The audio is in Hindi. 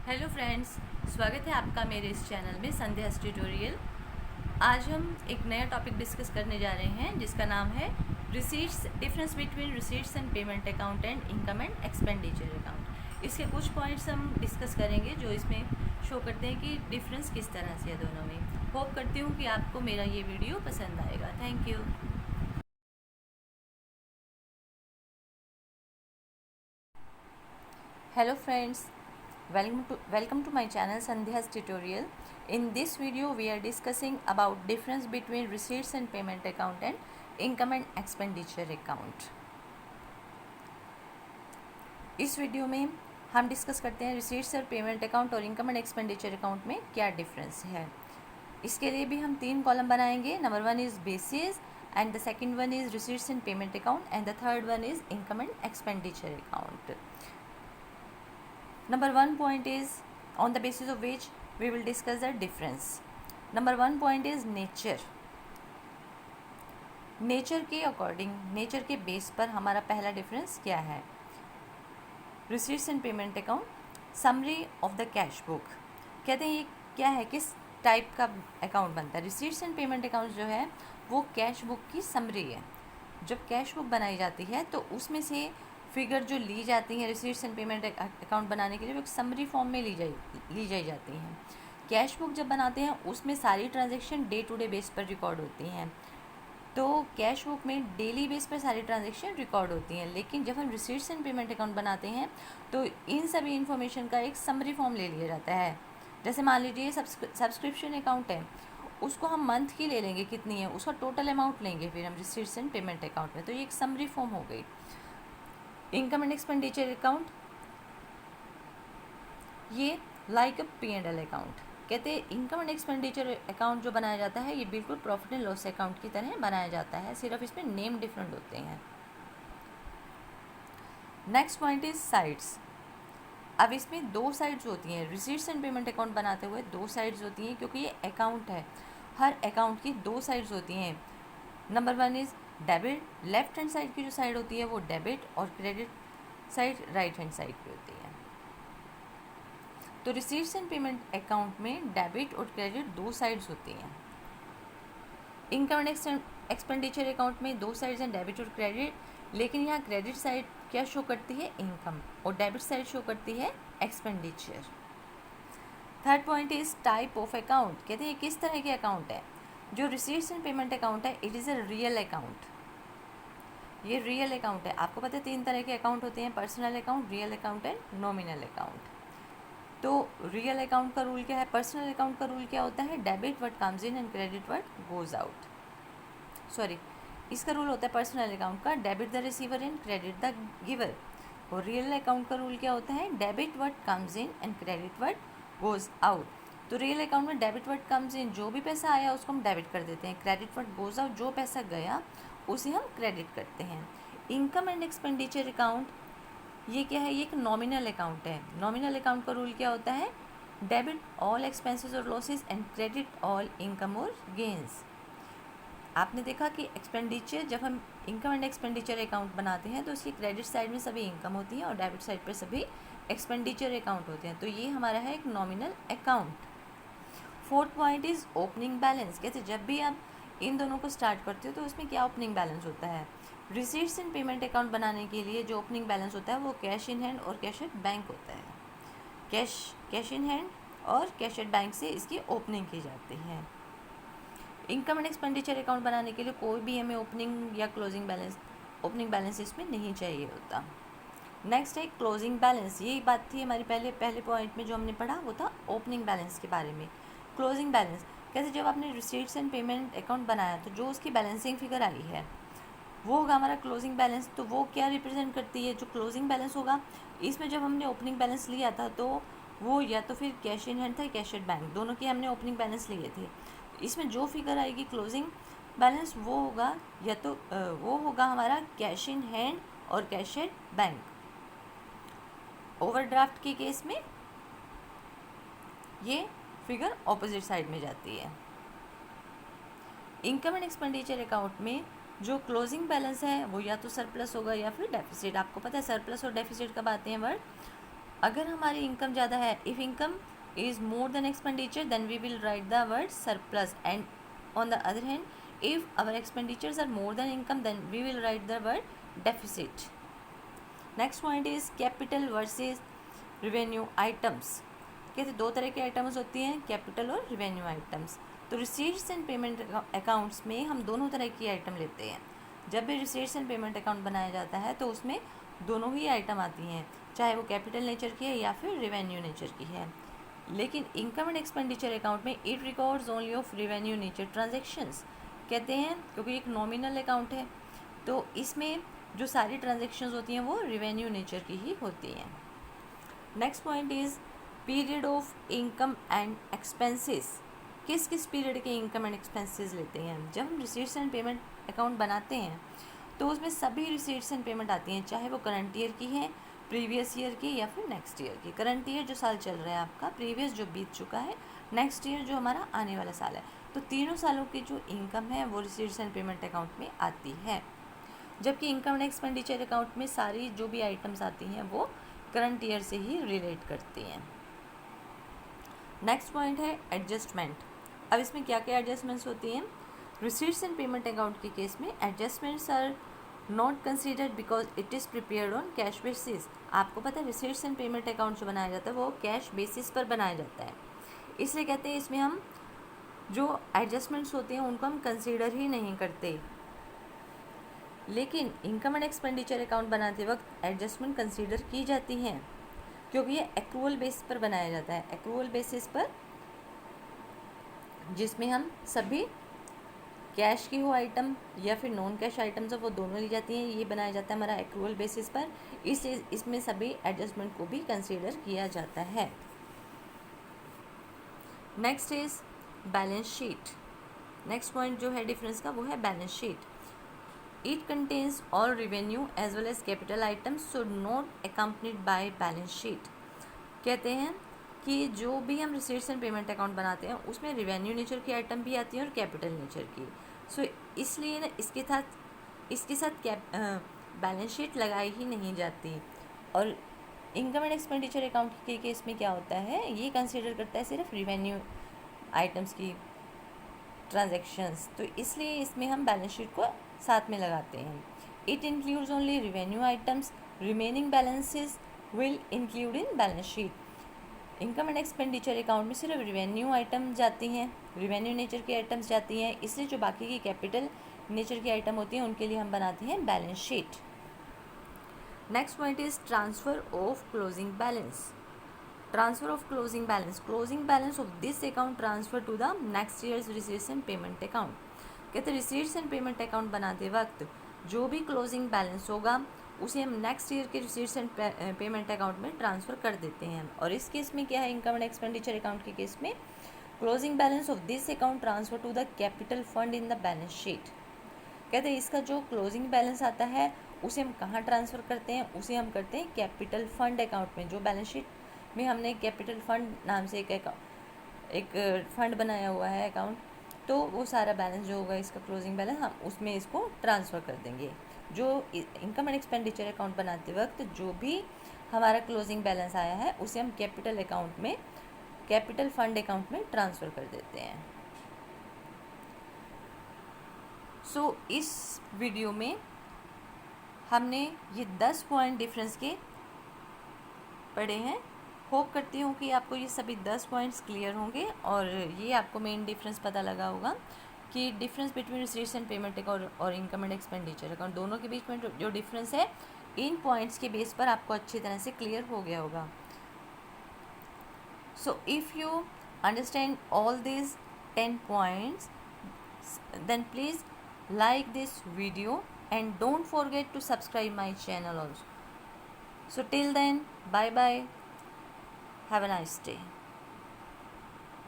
हेलो फ्रेंड्स, स्वागत है आपका मेरे इस चैनल में संध्या ट्यूटोरियल। आज हम एक नया टॉपिक डिस्कस करने जा रहे हैं जिसका नाम है receipts, difference between receipts and payment account and income and expenditure account. इसके कुछ पॉइंट्स हम डिस्कस करेंगे जो इसमें शो करते हैं कि डिफरेंस किस तरह से है दोनों में। होप करती हूँ कि आपको मेरा ये वीडियो पसंद आएगा। Thank you. Hello friends, welcome to my channel Sandhya's tutorial. In this video we are discussing about difference between receipts and payment account and income and expenditure account. इस वीडियो में हम डिस्कस करते हैं रिसीट्स और पेमेंट अकाउंट और इनकम एंड एक्सपेंडिचर अकाउंट में क्या डिफरेंस है। इसके लिए भी हम 3 कॉलम बनाएंगे। Number 1 is basis and the second one is receipts and payment account and the third one is income and expenditure account. Number 1 point is on the basis of which we will discuss the difference. Number 1 point is nature. Nature के अकॉर्डिंग, नेचर के बेस पर हमारा पहला डिफरेंस क्या है। Receipts and payment account, summary of the cash book. कहते हैं ये क्या है, किस टाइप का अकाउंट बनता है। रिसीट्स एंड पेमेंट अकाउंट जो है वो कैश बुक की समरी है। जब कैश बुक बनाई जाती है तो उसमें से फिगर जो ली जाती हैं रिसीट्स एंड पेमेंट अकाउंट बनाने के लिए वो एक समरी फॉर्म में ली जाती हैं। कैश बुक जब बनाते हैं उसमें सारी transaction day to day base पर रिकॉर्ड होती हैं। तो कैश बुक में डेली बेस पर सारी ट्रांजैक्शन रिकॉर्ड होती हैं, लेकिन जब हम रिसीट्स एंड पेमेंट अकाउंट बनाते हैं तो इन सभी इन्फॉर्मेशन का एक समरी फॉर्म ले लिया जाता है। जैसे मान लीजिए सब्सक्रिप्शन अकाउंट है, उसको हम मंथ की ले लेंगे, कितनी है उसका टोटल अमाउंट लेंगे फिर हम रिसीट्स एंड पेमेंट अकाउंट में, तो ये एक समरी फॉर्म हो गई। इनकम एंड एक्सपेंडिचर अकाउंट, ये लाइक अ P&L अकाउंट। कहते हैं इनकम एंड एक्सपेंडिचर अकाउंट जो बनाया जाता है ये बिल्कुल प्रॉफिट एंड लॉस अकाउंट की तरह बनाया जाता है, सिर्फ इसमें नेम डिफरेंट होते हैं। Next point is sides. अब इसमें 2 साइड्स होती हैं। रिसीट्स एंड पेमेंट अकाउंट बनाते हुए 2 साइड्स होती हैं, क्योंकि ये अकाउंट है, हर अकाउंट की 2 साइड्स होती हैं। Number 1 is debit, left hand side की जो साइड होती है वो डेबिट, और credit side right hand side की होती है। तो रिसीट्स एंड पेमेंट अकाउंट में डेबिट और क्रेडिट 2 साइड्स होती हैं। इनकम एंड एक्सपेंडिचर अकाउंट में 2 साइड्स हैं, डेबिट और क्रेडिट, लेकिन यहाँ क्रेडिट साइड क्या शो करती है, इनकम, और डेबिट साइड शो करती है expenditure. Third point is type of account. कहते हैं किस तरह के अकाउंट है। जो रिसीट्स एंड पेमेंट अकाउंट है it is a real account. ये रियल अकाउंट है। आपको पता है 3 तरह के अकाउंट होते हैं, personal account, real account and nominal account. तो रियल अकाउंट का रूल क्या है, पर्सनल अकाउंट का रूल क्या होता है, debit what comes in and credit what goes out. Sorry, इसका रूल होता है पर्सनल अकाउंट का debit the receiver and credit the giver, और रियल अकाउंट का रूल क्या होता है, debit what comes in and credit what goes out. तो रियल अकाउंट में डेबिट व्हाट कम्स इन, जो भी पैसा आया उसको हम डेबिट कर देते हैं। क्रेडिट व्हाट गोज आउट, जो पैसा गया उसे हम क्रेडिट करते हैं। इनकम एंड एक्सपेंडिचर अकाउंट, ये क्या है, ये एक नॉमिनल अकाउंट है। नॉमिनल अकाउंट का रूल क्या होता है, डेबिट ऑल एक्सपेंसेस और losses and credit all income और गेंस। आपने देखा कि एक्सपेंडिचर, जब हम इनकम एंड एक्सपेंडिचर अकाउंट बनाते हैं तो उसकी क्रेडिट साइड में सभी इनकम होती है और डेबिट साइड पर सभी एक्सपेंडिचर अकाउंट होते हैं। तो ये हमारा है एक nominal account. Fourth point is opening balance. कहते जब भी आप इन दोनों को स्टार्ट करते हो तो उसमें क्या ओपनिंग बैलेंस होता है। रिसीट्स एंड पेमेंट अकाउंट बनाने के लिए जो ओपनिंग बैलेंस होता है वो कैश इन हैंड और कैश एट बैंक होता है। कैश इन हैंड और कैश एट बैंक से इसकी ओपनिंग की जाती है। इनकम एंड एक्सपेंडिचर अकाउंट बनाने के लिए कोई भी हमें ओपनिंग या ओपनिंग बैलेंस इसमें नहीं चाहिए होता। नेक्स्ट है क्लोजिंग बैलेंस। यही बात थी हमारी पहले पॉइंट में जो हमने पढ़ा, वो था ओपनिंग बैलेंस के बारे में। क्लोजिंग बैलेंस कैसे, जब आपने रिसीट्स एंड पेमेंट अकाउंट बनाया तो जो उसकी बैलेंसिंग फिगर आई है वो होगा हमारा क्लोजिंग बैलेंस। तो वो क्या रिप्रेजेंट करती है, जो क्लोजिंग बैलेंस होगा, इसमें जब हमने ओपनिंग बैलेंस लिया था तो वो या तो फिर कैश इन हैंड था, कैश एट बैंक, दोनों के हमने ओपनिंग बैलेंस लिए थे। इसमें जो फिगर आएगी क्लोजिंग बैलेंस वो होगा या तो वो होगा हमारा कैश इन हैंड और कैश एट बैंक। ओवरड्राफ्ट के केस में ये फिगर ऑपोजिट साइड में जाती है। इनकम एंड एक्सपेंडिचर अकाउंट में जो क्लोजिंग बैलेंस है वो या तो सरप्लस होगा या फिर डेफिसिट। आपको पता है सरप्लस और डेफिसिट कब आते हैं वर्ड, अगर हमारी इनकम ज़्यादा है, if income is more than expenditure, then we will write the word surplus, and on the other hand if our expenditures are more than income, then we will write the word deficit. Next point is capital versus revenue items. कहते दो तरह के आइटम्स होती हैं, कैपिटल और रिवेन्यू आइटम्स। तो रिसीट्स एंड पेमेंट अकाउंट्स में हम दोनों तरह की आइटम लेते हैं। जब भी रिसीट्स एंड पेमेंट अकाउंट बनाया जाता है तो उसमें दोनों ही आइटम आती हैं, चाहे वो कैपिटल नेचर की है या फिर रिवेन्यू नेचर की है। लेकिन इनकम एंड एक्सपेंडिचर अकाउंट में it records only of revenue nature transactions कहते हैं, क्योंकि एक नॉमिनल अकाउंट है तो इसमें जो सारी ट्रांजेक्शन्स होती हैं वो रिवेन्यू नेचर की ही होती हैं। Next point is period of income and expenses. किस किस पीरियड के इनकम एंड एक्सपेंसेस लेते हैं? जब हम रिसीट्स एंड पेमेंट अकाउंट बनाते हैं तो उसमें सभी रिसीट्स एंड पेमेंट आती हैं, चाहे वो करंट ईयर की है, प्रीवियस ईयर की या फिर नेक्स्ट ईयर की। करंट ईयर जो साल चल रहा है आपका, प्रीवियस जो बीत चुका है, नेक्स्ट ईयर जो हमारा आने वाला साल है। तो तीनों सालों की जो इनकम है वो रिसीट्स एंड पेमेंट अकाउंट में आती है, जबकि इनकम एंड एक्सपेंडिचर अकाउंट में सारी जो भी आइटम्स आती हैं वो करंट ईयर से ही रिलेट करती हैं। नेक्स्ट पॉइंट है एडजस्टमेंट। अब इसमें क्या क्या एडजस्टमेंट्स होती हैं? रिसीट्स एंड पेमेंट अकाउंट के केस में adjustments are not considered because it is prepared on cash basis. आपको पता है रिसीट्स एंड पेमेंट अकाउंट जो बनाया जाता है वो कैश बेसिस पर बनाया जाता है, इसलिए कहते हैं इसमें हम जो एडजस्टमेंट्स होते हैं उनको हम कंसीडर ही नहीं करते। लेकिन इनकम एंड एक्सपेंडिचर अकाउंट बनाते वक्त एडजस्टमेंट कंसीडर की जाती हैं, क्योंकि ये एक्रूअल बेसिस पर बनाया जाता है। एक्रूअल बेसिस पर जिसमें हम सभी कैश की हो आइटम या फिर नॉन कैश आइटम्स वो दोनों ली जाती हैं, ये बनाया जाता है हमारा एक्रूअल बेसिस पर, इसलिए इसमें सभी एडजस्टमेंट को भी कंसीडर किया जाता है। Next is balance sheet. Next point जो है डिफरेंस का वो है balance sheet. It contains all revenue as well as capital items should not accompanied by balance sheet. कहते हैं कि जो भी हम रिसीट्स एंड पेमेंट अकाउंट बनाते हैं उसमें रेवेन्यू नेचर की आइटम भी आती है और कैपिटल नेचर की। सो इसलिए ना इसके साथ बैलेंस शीट लगाई ही नहीं जाती। और इनकम एंड एक्सपेंडिचर अकाउंट के केस में क्या होता है, ये कंसीडर करता है सिर्फ रेवेन्यू आइटम्स की ट्रांजैक्शंस, तो इसलिए इसमें हम बैलेंस शीट को साथ में लगाते हैं। It includes only revenue items, remaining balances will include in balance sheet. Income and expenditure account में सिर्फ रिवेन्यू आइटम जाती हैं, रिवेन्यू नेचर की आइटम्स जाती हैं, इसलिए जो बाकी की कैपिटल नेचर की आइटम होती हैं उनके लिए हम बनाते हैं balance sheet. Next point is transfer of closing balance. Transfer of closing balance, closing balance of this account transfer to the next years receipts and payment account. कहते हैं रिसीट्स एंड पेमेंट अकाउंट बनाते वक्त जो भी क्लोजिंग बैलेंस होगा उसे हम नेक्स्ट ईयर के रिसीट्स एंड पेमेंट अकाउंट में ट्रांसफ़र कर देते हैं। और इस केस में क्या है, इनकम एंड एक्सपेंडिचर अकाउंट के केस में closing balance of this account transfer to the capital fund in the balance sheet. कहते हैं इसका जो क्लोजिंग बैलेंस आता है उसे हम कहाँ ट्रांसफ़र करते हैं, उसे हम करते हैं कैपिटल फंड अकाउंट में। जो बैलेंस शीट में हमने कैपिटल फंड नाम से एक फंड बनाया हुआ है अकाउंट, तो वो सारा बैलेंस जो होगा इसका क्लोजिंग बैलेंस हम उसमें इसको ट्रांसफ़र कर देंगे। जो इनकम एंड एक्सपेंडिचर अकाउंट बनाते वक्त जो भी हमारा क्लोजिंग बैलेंस आया है उसे हम कैपिटल अकाउंट में, कैपिटल फंड अकाउंट में ट्रांसफ़र कर देते हैं। सो इस वीडियो में हमने ये 10 पॉइंट डिफरेंस के पढ़े हैं। होप करती हूँ कि आपको ये सभी 10 पॉइंट्स क्लियर होंगे और ये आपको मेन डिफरेंस पता लगा होगा कि difference between receipts and payment account और इनकम एंड एक्सपेंडिचर अकाउंट दोनों के बीच में जो डिफरेंस है इन पॉइंट्स के बेस पर आपको अच्छी तरह से क्लियर हो गया होगा। So if you understand all these 10 points then please like this video and don't forget to subscribe my channel also. So till then, bye bye, have a nice day.